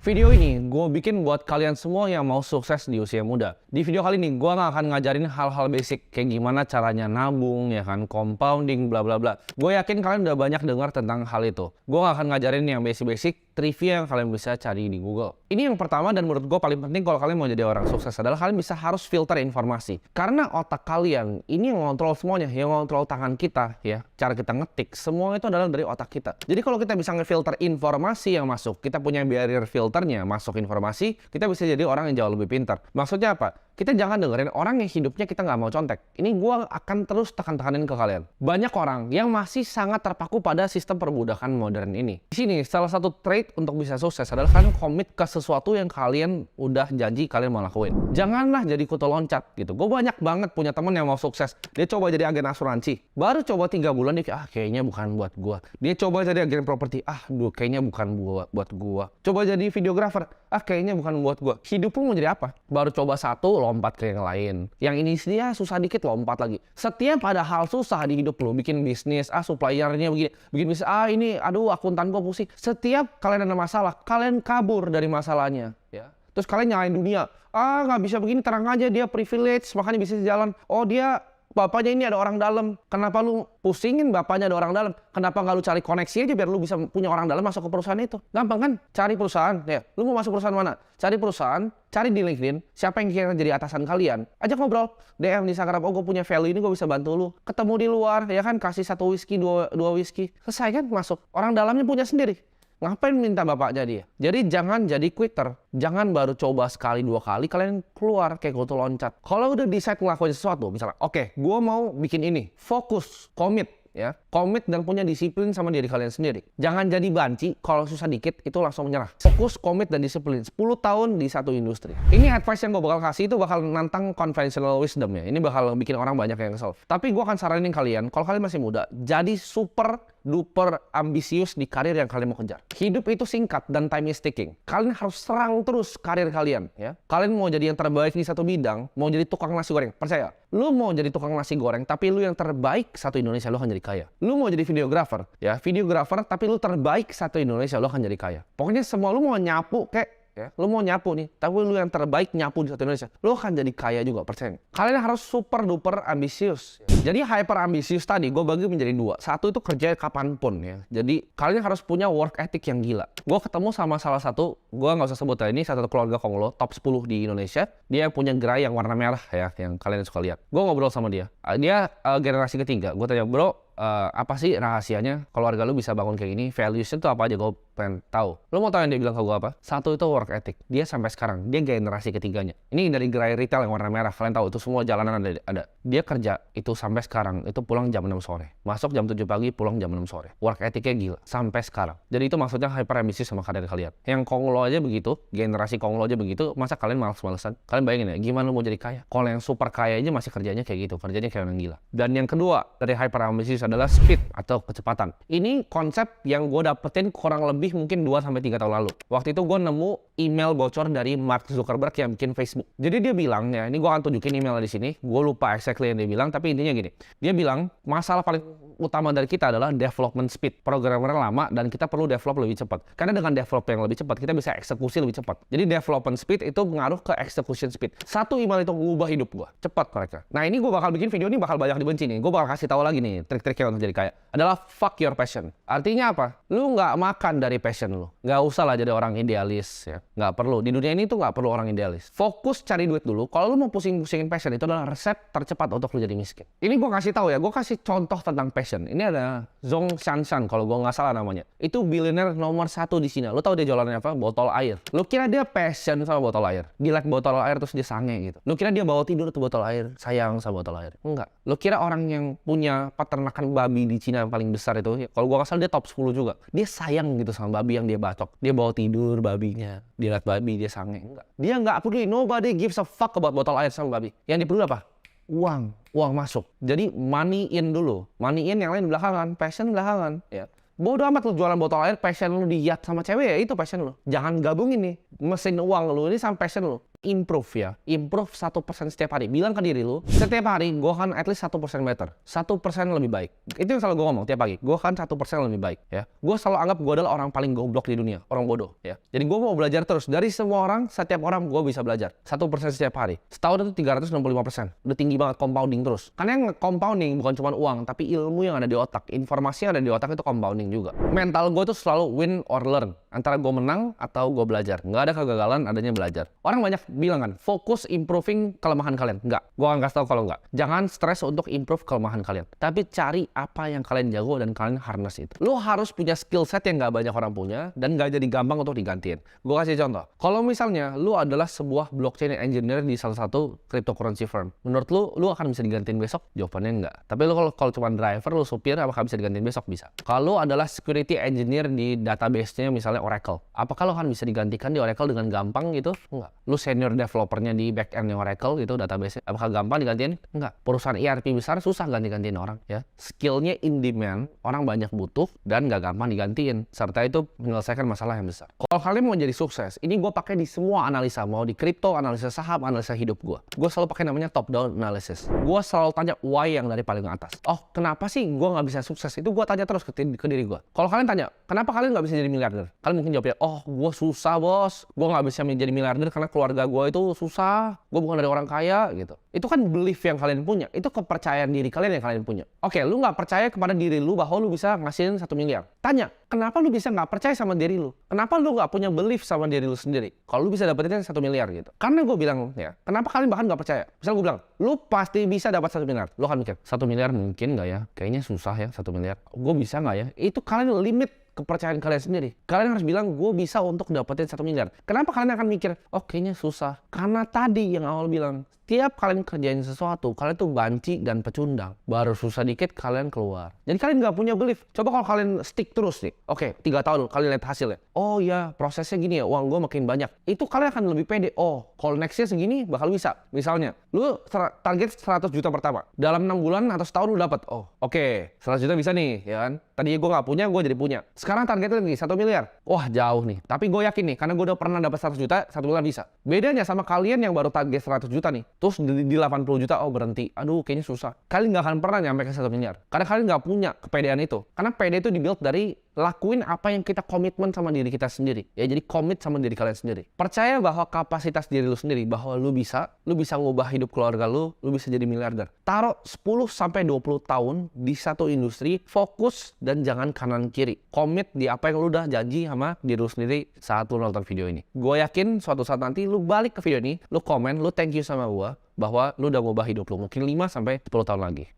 Video ini gue bikin buat kalian semua yang mau sukses di usia muda. Di video kali ini gue nggak akan ngajarin hal-hal basic kayak gimana caranya nabung, ya kan, compounding, bla bla bla. Gue yakin kalian udah banyak dengar tentang hal itu. Gue nggak akan ngajarin yang basic-basic, trivia yang kalian bisa cari di Google. Ini yang pertama dan menurut gue paling penting kalau kalian mau jadi orang sukses adalah kalian harus filter informasi. Karena otak kalian ini yang ngontrol semuanya, yang ngontrol tangan kita, ya, cara kita ngetik, semua itu adalah dari otak kita. Jadi kalau kita bisa ngefilter informasi yang masuk, kita punya barrier filternya masuk informasi, kita bisa jadi orang yang jauh lebih pintar. Maksudnya apa? Kita jangan dengerin orang yang hidupnya kita nggak mau contek. Ini gue akan terus tekan-tekanin ke kalian. Banyak orang yang masih sangat terpaku pada sistem perbudakan modern ini. Di sini salah satu trait untuk bisa sukses adalah kalian komit ke sesuatu yang kalian udah janji kalian mau lakuin. Janganlah jadi kutu loncat gitu. Gue banyak banget punya temen yang mau sukses. Dia coba jadi agen asuransi. Baru coba 3 bulan dia kayaknya bukan buat gue. Dia coba jadi agen properti. Kayaknya bukan buat gue. Coba jadi videografer. Kayaknya bukan buat gue. Hidup lu mau jadi apa? Baru coba satu, lompat ke yang lain. Yang ini dia susah dikit, lompat lagi. Setiap ada hal susah di hidup lu, bikin bisnis, suppliernya begini, bikin bisnis, ini, akuntan gue pusing. Setiap kalian ada masalah, kalian kabur dari masalahnya, ya. Terus kalian nyalain dunia. Nggak bisa begini, terang aja dia privilege, makanya bisnis jalan. Dia bapaknya ini ada orang dalam. Kenapa lu pusingin bapaknya ada orang dalam? Kenapa nggak lu cari koneksi aja biar lu bisa punya orang dalam masuk ke perusahaan itu? Gampang kan? Cari perusahaan. Ya, lu mau masuk perusahaan mana? Cari perusahaan, cari di LinkedIn. Siapa yang kira jadi atasan kalian? Ajak ngobrol. DM di Instagram. Gue punya value ini, gue bisa bantu lu. Ketemu di luar, ya kan? Kasih 1 whisky, 2 whisky. Selesai kan? Masuk. Orang dalamnya punya sendiri. Ngapain minta bapaknya dia? Jadi jangan jadi quitter. Jangan baru coba sekali 2 kali kalian keluar kayak kutu loncat. Kalau udah decide ngelakuin sesuatu, misalnya, oke, gue mau bikin ini. Fokus, komit, ya. Komit dan punya disiplin sama diri kalian sendiri. Jangan jadi banci, kalau susah dikit itu langsung menyerah. Fokus, komit, dan disiplin. 10 tahun di satu industri. Ini advice yang gue bakal kasih itu bakal nantang conventional wisdom ya. Ini bakal bikin orang banyak yang kesel. Tapi gue akan saranin kalian, kalau kalian masih muda, jadi super duper ambisius di karir yang kalian mau kejar. Hidup itu singkat dan time is ticking. Kalian harus serang terus karir kalian, ya. Kalian mau jadi yang terbaik di satu bidang, mau jadi tukang nasi goreng, percaya. Lu mau jadi tukang nasi goreng, tapi lu yang terbaik satu Indonesia, lu akan jadi kaya. Lu mau jadi videografer, ya, videografer, tapi lu terbaik satu Indonesia, lu akan jadi kaya. Pokoknya semua lu mau nyapu kayak, ya, lu mau nyapu nih, tapi lu yang terbaik nyapu di satu Indonesia, lu akan jadi kaya juga, percaya. Kalian harus super duper ambisius. Jadi hyper ambisius tadi gue bagi menjadi 2. Satu itu kerja kapanpun, ya. Jadi kalian harus punya work ethic yang gila. Gue ketemu sama salah satu, gue nggak usah sebut ini, satu keluarga Konglo, top 10 di Indonesia. Dia punya gerai yang warna merah, ya, yang kalian suka lihat. Gue ngobrol sama dia. Dia generasi ketiga. Gue tanya, bro, apa sih rahasianya keluarga lu bisa bangun kayak gini? Values-nya tuh apa aja? Gue pengen tahu. Lu mau tahu yang dia bilang ke gue apa? Satu itu work ethic. Dia sampai sekarang, dia generasi ketiganya. Ini dari gerai retail yang warna merah. Kalian tahu itu semua jalanan ada. Dia kerja itu sampai sekarang, itu pulang jam 6 sore. Masuk jam 7 pagi, pulang jam 6 sore. Work ethicnya gila. Sampai sekarang. Jadi itu maksudnya hyper ambisius sama karir kalian. Yang Konglo aja begitu, generasi Konglo aja begitu, masa kalian males-malesan? Kalian bayangin ya, gimana lu mau jadi kaya? Kalau yang super kaya aja masih kerjanya kayak gitu. Kerjanya kayak orang gila. Dan yang kedua dari hyper ambisius adalah speed atau kecepatan. Ini konsep yang gue dapetin kurang lebih mungkin 2-3 tahun lalu. Waktu itu gue nemu email bocor dari Mark Zuckerberg yang bikin Facebook. Jadi dia bilang, ya, ini gue akan tunjukin email di sini. Gue lupa exactly yang dia bilang, tapi intinya gini. Dia bilang masalah paling utama dari kita adalah development speed. Programmer lama dan kita perlu develop lebih cepat. Karena dengan develop yang lebih cepat, kita bisa eksekusi lebih cepat. Jadi development speed itu mengaruh ke execution speed. Satu email itu mengubah hidup gue. Cepat mereka. Nah ini gue bakal bikin video ini bakal banyak dibenci nih. Gue bakal kasih tahu lagi nih trik-triknya untuk jadi kaya. Adalah fuck your passion. Artinya apa? Lu nggak makan dari passion lu. Nggak usah lah jadi orang idealis, ya. Nggak perlu. Di dunia ini tuh nggak perlu orang idealis. Fokus cari duit dulu. Kalau lu mau pusing-pusingin passion, itu adalah resep tercepat untuk lu jadi miskin. Ini gue kasih tahu ya. Gue kasih contoh tentang passion. Ini ada Zhong Shanshan kalau gue nggak salah namanya. Itu billionaire nomor 1 di Cina. Lu tahu dia jualannya apa? Botol air. Lu kira dia passion sama botol air? Dia like botol air terus dia sange gitu. Lu kira dia bawa tidur tuh botol air, sayang sama botol air? Enggak. Lu kira orang yang punya peternakan babi di Cina yang paling besar itu, ya, kalau gue nggak salah dia top 10 juga. Dia sayang gitu sama babi yang dia batok. Dia bawa tidur babinya. Dia lihat babi, dia sange. Enggak. Dia nggak peduli. Nobody gives a fuck about botol air sama babi. Yang dipeduli apa? Uang masuk. Jadi money in dulu. Money in yang lain belakangan, passion belakangan, ya. Bodoh amat lu jualan botol air, passion lu di yacht sama cewek, ya itu passion lu. Jangan gabungin nih mesin uang lu ini sama passion lu. improve ya. Improve 1% setiap hari. Bilang ke diri lu, setiap hari gue akan at least 1% better. 1% lebih baik. Itu yang selalu gue ngomong tiap pagi. Gue akan 1% lebih baik ya. Gue selalu anggap gue adalah orang paling goblok di dunia. Orang bodoh ya. Jadi gue mau belajar terus. Dari semua orang, setiap orang gue bisa belajar. 1% setiap hari. Setahun itu 365%. Udah tinggi banget, compounding terus. Karena yang compounding bukan cuma uang, tapi ilmu yang ada di otak. Informasi yang ada di otak itu compounding juga. Mental gue tuh selalu win or learn. Antara gue menang atau gue belajar. Nggak ada kegagalan, adanya belajar. Orang banyak bilang kan, fokus improving kelemahan kalian. Nggak. Gue akan kasih tau kalau nggak. Jangan stres untuk improve kelemahan kalian. Tapi cari apa yang kalian jago dan kalian harness itu. Lo harus punya skill set yang nggak banyak orang punya dan nggak jadi gampang untuk digantiin. Gue kasih contoh. Kalau misalnya lo adalah sebuah blockchain engineer di salah satu cryptocurrency firm. Menurut lo akan bisa digantiin besok? Jawabannya nggak. Tapi lo kalau cuma driver, lo supir, apakah bisa digantiin besok? Bisa. Kalau adalah security engineer di database-nya misalnya Oracle. Apakah lo akan bisa digantikan di Oracle dengan gampang gitu? Enggak. Lo senior developernya di back-end Oracle gitu database-nya. Apakah gampang digantiin? Enggak. Perusahaan ERP besar susah ganti-gantiin orang ya. Skillnya in demand, orang banyak butuh dan nggak gampang digantiin. Serta itu menyelesaikan masalah yang besar. Kalau kalian mau jadi sukses, ini gue pakai di semua analisa. Mau di kripto, analisa saham, analisa hidup gue. Gue selalu pakai namanya top down analysis. Gue selalu tanya why yang dari paling atas. Oh, kenapa sih gue nggak bisa sukses? Itu gue tanya terus ke diri gue. Kalau kalian tanya, kenapa kalian nggak bisa jadi miliarder? Kalian mungkin jawabnya, oh gue susah bos. Gue nggak bisa menjadi miliarder karena keluarga gue itu susah. Gue bukan dari orang kaya gitu. Itu kan belief yang kalian punya. Itu kepercayaan diri kalian yang kalian punya. Oke, lu nggak percaya kepada diri lu bahwa lu bisa ngasihin 1 miliar. Tanya, kenapa lu bisa nggak percaya sama diri lu? Kenapa lu nggak punya belief sama diri lu sendiri? Kalau lu bisa dapetin 1 miliar gitu. Karena gue bilang ya, kenapa kalian bahkan nggak percaya? Misal gue bilang, lu pasti bisa dapat 1 miliar. Lu akan mikir, 1 miliar mungkin nggak ya? Kayaknya susah ya 1 miliar. Gue bisa nggak ya? Itu kalian limit kepercayaan kalian sendiri. Kalian harus bilang, gue bisa untuk dapetin 1 miliar. Kenapa kalian akan mikir, oh kayaknya susah? Karena tadi yang awal bilang, tiap kalian kerjain sesuatu, kalian tuh banci dan pecundang. Baru susah dikit, kalian keluar. Jadi kalian nggak punya belief. Coba kalau kalian stick terus nih. Oke, 3 tahun kalian lihat hasilnya. Oh ya, prosesnya gini ya, uang gue makin banyak. Itu kalian akan lebih pede. Oh, kalau nextnya segini, bakal bisa. Misalnya, lu target 100 juta pertama. Dalam 6 bulan atau setahun lu dapat. Oh, oke, 100 juta bisa nih, ya kan? Tadi gue nggak punya, gue jadi punya. Sekarang targetnya lagi 1 miliar. Wah, jauh nih. Tapi gue yakin nih, karena gue udah pernah dapat 100 juta, 1 bulan bisa. Bedanya sama kalian yang baru target 100 juta nih. Terus di 80 juta, oh berhenti. Aduh, kayaknya susah. Kalian nggak akan pernah nyampe ke 1 miliar. Karena kalian nggak punya kepedean itu. Karena pede itu dibuild dari lakuin apa yang kita komitmen sama diri kita sendiri. Ya, jadi komit sama diri kalian sendiri. Percaya bahwa kapasitas diri lu sendiri, bahwa lu bisa ngubah hidup keluarga lu bisa jadi miliarder. Taruh 10-20 tahun di satu industri, fokus dan jangan kanan kiri. Komit di apa yang lu udah janji sama diri lu sendiri saat lu nonton video ini. Gue yakin suatu saat nanti lu balik ke video ini, lu komen, lu thank you sama gue bahwa lu udah ngubah hidup lu mungkin 5-10 tahun lagi.